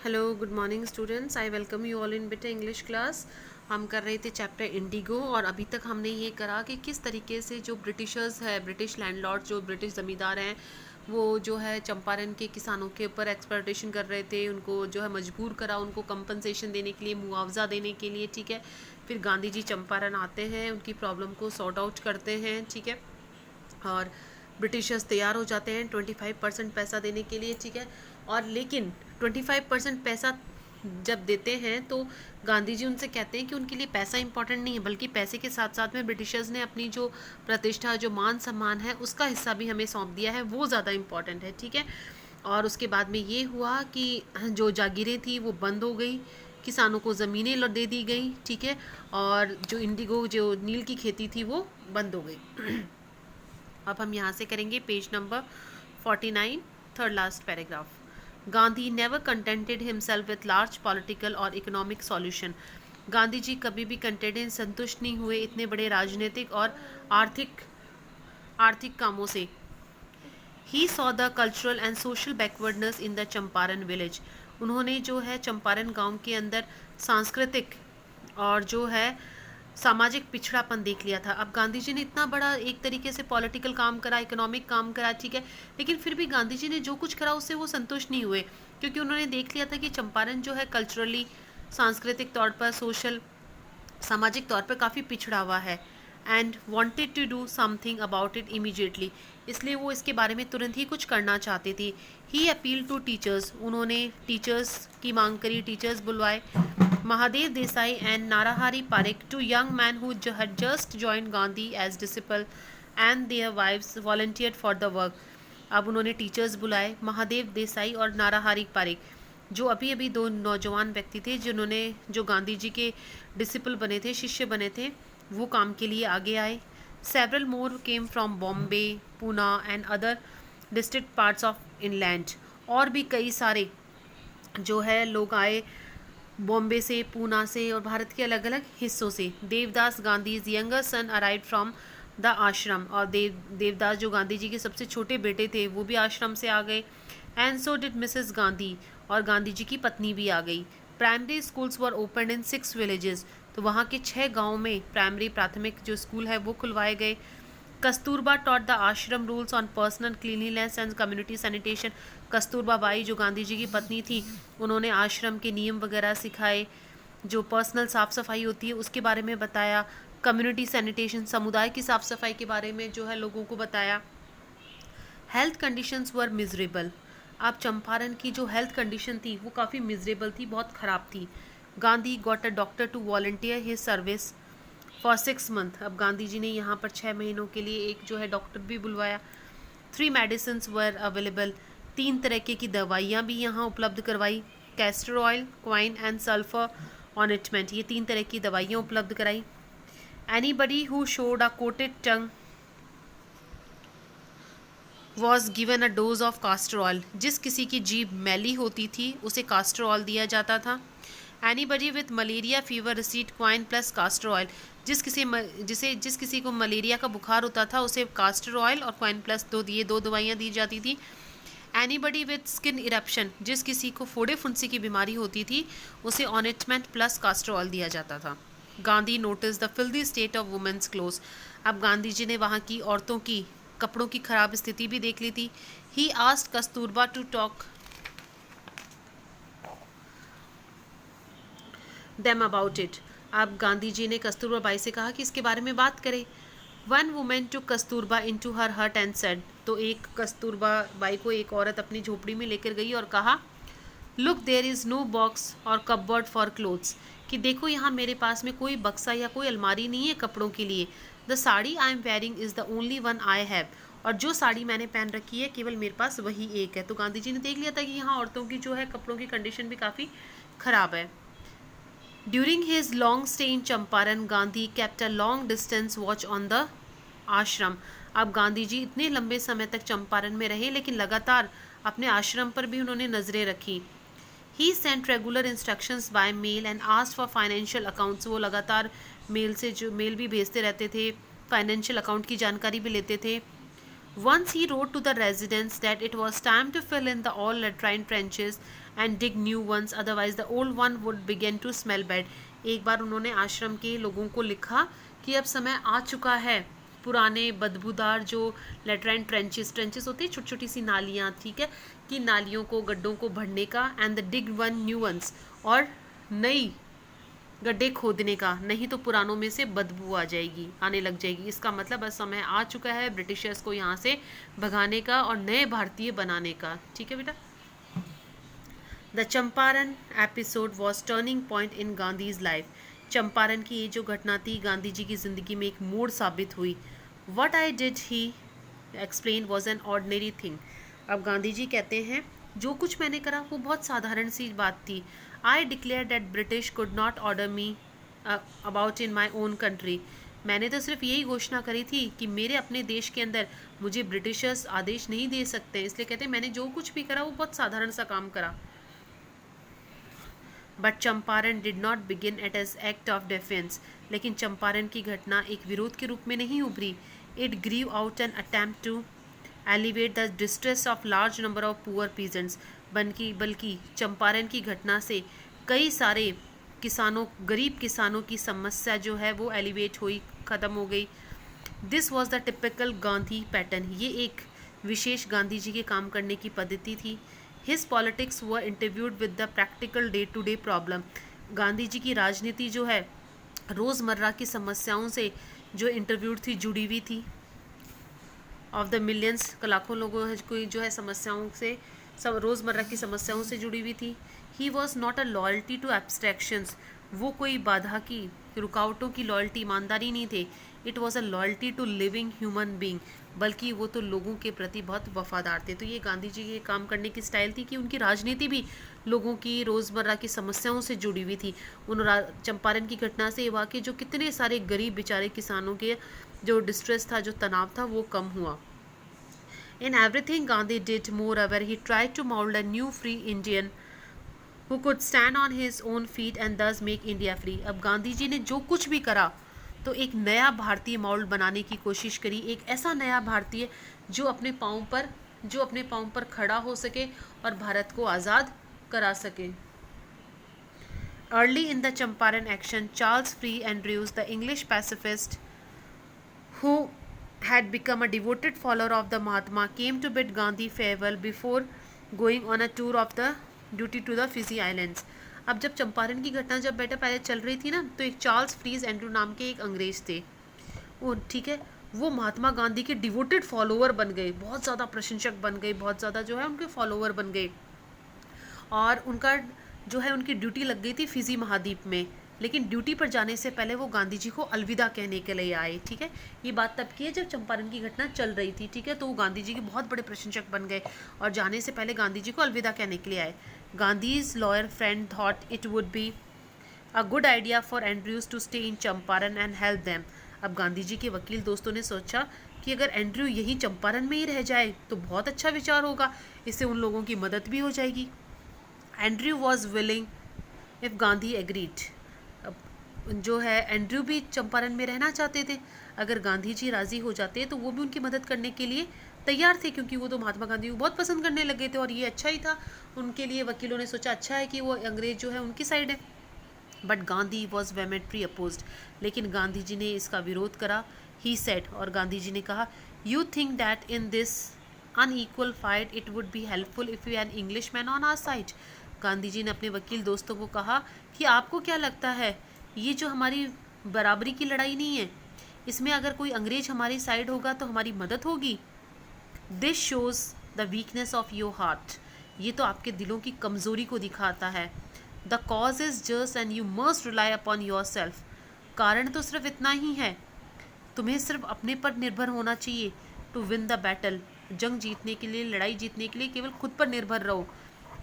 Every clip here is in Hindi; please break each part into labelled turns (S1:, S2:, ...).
S1: Hello good morning students, I welcome you all in बेटा इंग्लिश क्लास। हम कर रहे थे चैप्टर इंडिगो और अभी तक हमने ये करा कि किस तरीके से जो ब्रिटिशर्स है, ब्रिटिश लैंडलॉर्ड, जो ब्रिटिश ज़मींदार हैं, वो जो है चंपारण के किसानों के ऊपर एक्सप्लॉयटेशन कर रहे थे, उनको जो है मजबूर करा, उनको कंपनसेशन देने के लिए, मुआवजा देने के लिए। ठीक है, फिर गांधी जी चंपारण आते हैं, उनकी प्रॉब्लम को सॉर्ट आउट करते हैं। ठीक है, और ब्रिटिशर्स तैयार हो जाते हैं 25% पैसा देने के लिए। ठीक है, और लेकिन 25% पैसा जब देते हैं तो गांधी जी उनसे कहते हैं कि उनके लिए पैसा इंपॉर्टेंट नहीं है, बल्कि पैसे के साथ साथ में ब्रिटिशर्स ने अपनी जो प्रतिष्ठा, जो मान सम्मान है, उसका हिस्सा भी हमें सौंप दिया है, वो ज़्यादा इंपॉर्टेंट है। ठीक है, और उसके बाद में ये हुआ कि जो जागीरें थी वो बंद हो गई, किसानों को ज़मीनें दे दी गई। ठीक है, और जो इंडिगो, जो नील की खेती थी, वो बंद हो गई। अब हम यहाँ से करेंगे page number 49, third last paragraph. Gandhi never contented himself with large political और इकोनॉमिक सॉल्यूशन। गांधी जी कभी भी कंटेंटेड, संतुष्ट नहीं हुए इतने बड़े राजनीतिक और आर्थिक आर्थिक कामों से। He saw the cultural and social backwardness in the Champaran village. उन्होंने जो है चंपारण गांव के अंदर सांस्कृतिक और जो है सामाजिक पिछड़ापन देख लिया था। अब गांधी जी ने इतना बड़ा एक तरीके से पॉलिटिकल काम करा, इकोनॉमिक काम करा, ठीक है, लेकिन फिर भी गांधी जी ने जो कुछ करा उससे वो संतुष्ट नहीं हुए, क्योंकि उन्होंने देख लिया था कि चंपारण जो है कल्चरली, सांस्कृतिक तौर पर, सोशल, सामाजिक तौर पर काफ़ी पिछड़ा हुआ है, and wanted to do something about it immediately. इसलिए वो इसके बारे में तुरंत ही कुछ करना चाहते थे। ही अपील टू टीचर्स, उन्होंने टीचर्स की मांग करी, टीचर्स बुलवाए। Mahadev Desai and Narahari Parikh, two young man who had just joined Gandhi as disciple, and their wives volunteered for the work. अब उन्होंने टीचर्स बुलाए, महादेव देसाई और नाराहारी पारिक, जो अभी अभी दो नौजवान व्यक्ति थे जिन्होंने, जो गांधी जी के डिसिपल बने थे, शिष्य बने थे, वो काम के लिए आगे आए। Several more came from Bombay, Poona and other district parts of inland. और भी कई सारे जो है लोग आए बॉम्बे से, पूना से और भारत के अलग अलग हिस्सों से। Devdas Gandhi younger son arrive from the ashram, और देवदास जो गांधी जी के सबसे छोटे बेटे थे वो भी आश्रम से आ गए। And so did Mrs Gandhi, और गांधी जी की पत्नी भी आ गई। Primary schools were open in 6 villages, तो वहाँ के 6 गाँव में प्राइमरी, प्राथमिक जो स्कूल है वो खुलवाए गए। कस्तूरबा टॉट द आश्रम rules on personal cleanliness and community sanitation. Kasturba by जो गांधी जी की पत्नी थी, उन्होंने आश्रम के नियम वगैरह सिखाए, जो पर्सनल साफ़ सफाई होती है उसके बारे में बताया। कम्युनिटी सैनिटेशन, समुदाय की साफ़ सफाई के बारे में जो है लोगों को बताया। हेल्थ कंडीशंस वर मिजरेबल। अब चंपारण की जो हेल्थ कंडीशन थी वो काफ़ी मिजरेबल थी, बहुत ख़राब थी। Gandhi got a doctor to volunteer his service for 6 month. अब गांधी जी ने यहाँ पर 6 महीनों के लिए एक जो है डॉक्टर भी बुलवाया। 3 मेडिसिन वर अवेलेबल, 3 तरह की दवाइयाँ भी यहाँ उपलब्ध करवाई। Castor oil, quinine and sulphur ointment, ये 3 तरह की दवाइयाँ उपलब्ध कराई। Anybody who showed a coated tongue was given a dose of castor oil, जिस किसी की जीभ मैली होती थी उसे कास्टर ऑयल दिया जाता था। Anybody with malaria fever receipt coin plus caster oil, जिस किसी को मलेरिया का बुखार होता था उसे कास्टर ऑयल और क्वाइन प्लस दो दवाइयाँ दी जाती थी। एनीबडी विथ स्किन इरप्शन, जिस किसी को फोड़े फुंसी की बीमारी होती थी उसे ऑनिटमेंट प्लस कास्टर ऑयल दिया जाता था। Gandhi notice the filthy state of women's cloth. अब गांधी जी ने वहाँ की औरतों की कपड़ों की खराब स्थिति भी देख ली थी। He asked Kasturba to talk them about it. अब गांधी जी ने कस्तूरबा बाई से कहा कि इसके बारे में बात करें। One women to Kasturba into her hut and said, तो एक कस्तूरबा बाई को एक औरत अपनी झोपड़ी में लेकर गई और कहा, look there is no box और कपबोर्ड फॉर क्लोथ्स, कि देखो यहाँ मेरे पास में कोई बक्सा या कोई अलमारी नहीं है कपड़ों के लिए। The sari I am wearing is the only one I have, और जो साड़ी मैंने पहन रखी है केवल मेरे पास वही एक है। तो गांधी जी ने देख लिया था कि यहाँ औरतों की जो है कपड़ों की कंडीशन भी काफ़ी ख़राब है। During his long stay in Champaran, Gandhi kept a long distance watch on the आश्रम। अब गांधी जी इतने लंबे समय तक चंपारण में रहे, लेकिन लगातार अपने आश्रम पर भी उन्होंने नज़रें रखी। He sent regular instructions by mail and asked for financial accounts, वो लगातार मेल से जो मेल भी भेजते रहते थे, फाइनेंशियल अकाउंट की जानकारी भी लेते थे। Once he wrote to the residents that it was time to fill in the all latrine trenches and dig new ones, otherwise the old one would begin to smell bad. एक बार उन्होंने आश्रम के लोगों को लिखा कि अब समय आ चुका है पुराने बदबूदार जो लेट्राइन ट्रेंचेस होती है, छोटी छोटी सी नालियाँ, ठीक है, कि नालियों को गड्ढों को भरने का, and the dig one new ones, और नई गड्ढे खोदने का, नहीं तो पुरानों में से बदबू आ जाएगी, आने लग जाएगी। इसका मतलब अब समय आ चुका है ब्रिटिशर्स को यहाँ से भगाने का और नए भारतीय बनाने का। ठीक है बेटा। The Champaran episode was turning point in Gandhi's life. Champaran की ये जो घटना थी गांधी जी की ज़िंदगी में एक मोड़ साबित हुई। What I did he explain was an ordinary thing. अब गांधी जी कहते हैं जो कुछ मैंने करा वो बहुत साधारण सी बात थी। I declare that British could not order me about in my own country. मैंने तो सिर्फ यही घोषणा करी थी कि मेरे अपने देश के अंदर मुझे ब्रिटिशर्स आदेश नहीं दे सकते, इसलिए कहते हैं मैंने जो कुछ भी करा वो बहुत साधारण सा काम करा। But Champaran did not begin at as act of defence. लेकिन चंपारण की घटना एक विरोध के रूप में नहीं उभरी। It grew out an attempt to elevate the distress of large number of poor peasants. बल्कि चंपारण की घटना से कई सारे किसानों, गरीब किसानों की समस्या जो है वो एलिवेट हुई, ख़त्म हो गई। This was the typical Gandhi pattern. ये एक विशेष गांधी जी के काम करने की पद्धति थी। His politics were interviewed with the practical day to day problem. Gandhi ji की राजनीति जो है रोज़मर्रा की समस्याओं से जो इंटरव्यूड थी, जुड़ी हुई थी। ऑफ द मिलियंस, लाखों लोगों को जो है समस्याओं से, सब रोज़मर्रा की समस्याओं से जुड़ी हुई थी। He was not a loyalty to abstractions. वो कोई बाधा की, रुकावटों की लॉयल्टी, ईमानदारी नहीं थे। It was a loyalty to living human being, बल्कि वो तो लोगों के प्रति बहुत वफादार थे। तो ये गांधी जी के काम करने की स्टाइल थी कि उनकी राजनीति भी लोगों की रोज़मर्रा की समस्याओं से जुड़ी हुई थी। उन चंपारण की घटना से वाकई जो कितने सारे गरीब बेचारे किसानों के जो डिस्ट्रेस था, जो तनाव था, वो कम हुआ। In everything Gandhi did, moreover, he tried to mold a new free Indian who could stand on his own feet and thus make India free. अब गांधी जी ने जो कुछ भी करा तो एक नया भारतीय मॉडल बनाने की कोशिश करी, एक ऐसा नया भारतीय जो अपने पाँव पर खड़ा हो सके और भारत को आज़ाद करा सके। Early in the Champaran action, Charles Free Andrews, the English pacifist who had become a devoted follower of the Mahatma, came to bid Gandhi farewell before going on a tour of the duty to the Fiji Islands. अब जब चंपारण की घटना जब बेटा पहले चल रही थी ना, तो एक चार्ल्स फ्रीज एंड्रू नाम के एक अंग्रेज थे, वो ठीक है, वो महात्मा गांधी के डिवोटेड फॉलोअर बन गए, बहुत ज़्यादा प्रशंसक बन गए, बहुत ज़्यादा जो है उनके फॉलोअर बन गए। और उनका जो है उनकी ड्यूटी लग गई थी फिजी महाद्वीप में। लेकिन ड्यूटी पर जाने से पहले वो गांधी जी को अलविदा कहने के लिए आए। ठीक है, ये बात तब की है जब चंपारण की घटना चल रही थी। ठीक है, तो वो गांधी जी के बहुत बड़े प्रशंसक बन गए और जाने से पहले गांधी जी को अलविदा कहने के लिए आए। Gandhi's lawyer friend thought it would be a good idea for Andrews to stay in Champaran and help them. अब गांधी जी के वकील दोस्तों ने सोचा कि अगर एंड्रयू यहीं चंपारण में ही रह जाए तो बहुत अच्छा विचार होगा, इससे उन लोगों की मदद भी हो जाएगी। Andrew was willing if Gandhi agreed. जो है एंड्रयू भी चंपारण में रहना चाहते थे, अगर गांधी जी राज़ी हो जाते तो वो भी उनकी मदद करने के लिए तैयार थे, क्योंकि वो तो महात्मा गांधी को बहुत पसंद करने लगे थे और ये अच्छा ही था उनके लिए। वकीलों ने सोचा अच्छा है कि वो अंग्रेज जो है उनकी साइड है। But Gandhi was vehemently opposed. लेकिन गांधी जी ने इसका विरोध करा। ही सेड, और गांधी जी ने कहा, you think that in this unequal fight it would be helpful if you an English man on our side. Gandhi ji ने अपने वकील दोस्तों को कहा कि आपको क्या लगता है, ये जो हमारी बराबरी की लड़ाई नहीं है, इसमें अगर कोई अंग्रेज हमारी साइड होगा तो हमारी मदद होगी। This shows the weakness of your heart. ये तो आपके दिलों की कमज़ोरी को दिखाता है। The cause is just and you must rely upon your self. कारण तो सिर्फ इतना ही है, तुम्हें सिर्फ अपने पर निर्भर होना चाहिए। टू विन द बैटल, जंग जीतने के लिए, लड़ाई जीतने के लिए केवल खुद पर निर्भर रहो।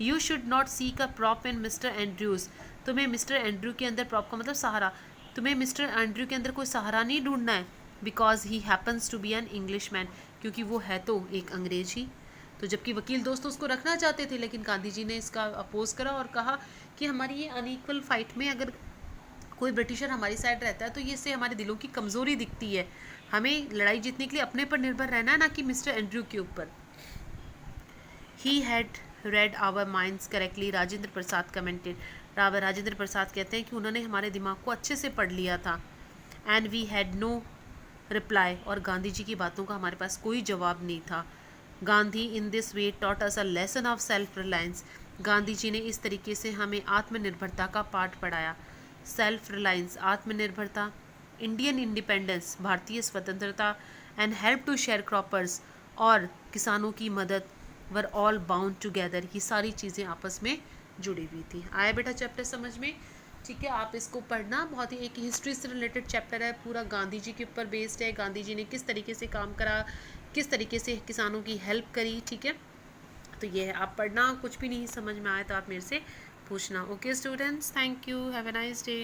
S1: You should not seek a prop in mister Andrews. तुम्हें मिस्टर एंड्रयू के अंदर, प्रॉप का मतलब सहारा, तुम्हें मिस्टर एंड्रयू के अंदर कोई सहारा नहीं ढूंढना है। Because he happens to be an English man, क्योंकि वो है तो एक अंग्रेज ही। तो जबकि वकील दोस्त उसको रखना चाहते थे, लेकिन गांधी जी ने इसका अपोज करा और कहा कि हमारी ये अनईक्वल फाइट में अगर कोई ब्रिटिशर हमारी साइड रहता है तो ये इससे हमारे दिलों की कमज़ोरी दिखती है। हमें लड़ाई जीतने के लिए अपने पर निर्भर रहना है, ना कि मिस्टर एंड्रयू के ऊपर। He had read our minds correctly, Rajendra Prasad commented. Rajendra Prasad कहते हैं कि उन्होंने हमारे दिमाग को अच्छे से पढ़ लिया था। And we had no reply, और गांधी जी की बातों का हमारे पास कोई जवाब नहीं था। Gandhi in this way taught us a lesson of self reliance, Gandhi ji ने इस तरीके से हमें आत्मनिर्भरता का पाठ पढ़ाया। सेल्फ रिलायंस, आत्मनिर्भरता, इंडियन इंडिपेंडेंस, भारतीय स्वतंत्रता, and help to sharecroppers, और किसानों की मदद, वर ऑल बाउंड टुगेदर, ये सारी चीज़ें आपस में जुड़ी हुई थी। आया बेटा चैप्टर समझ में? ठीक है, आप इसको पढ़ना, बहुत ही एक हिस्ट्री से रिलेटेड चैप्टर है, पूरा गांधी जी के ऊपर बेस्ड है। गांधी जी ने किस तरीके से काम करा, किस तरीके से किसानों की हेल्प करी। ठीक है, तो ये है, आप पढ़ना। कुछ भी नहीं समझ में आए तो आप मेरे से पूछना। Okay students, thank you, have a nice day.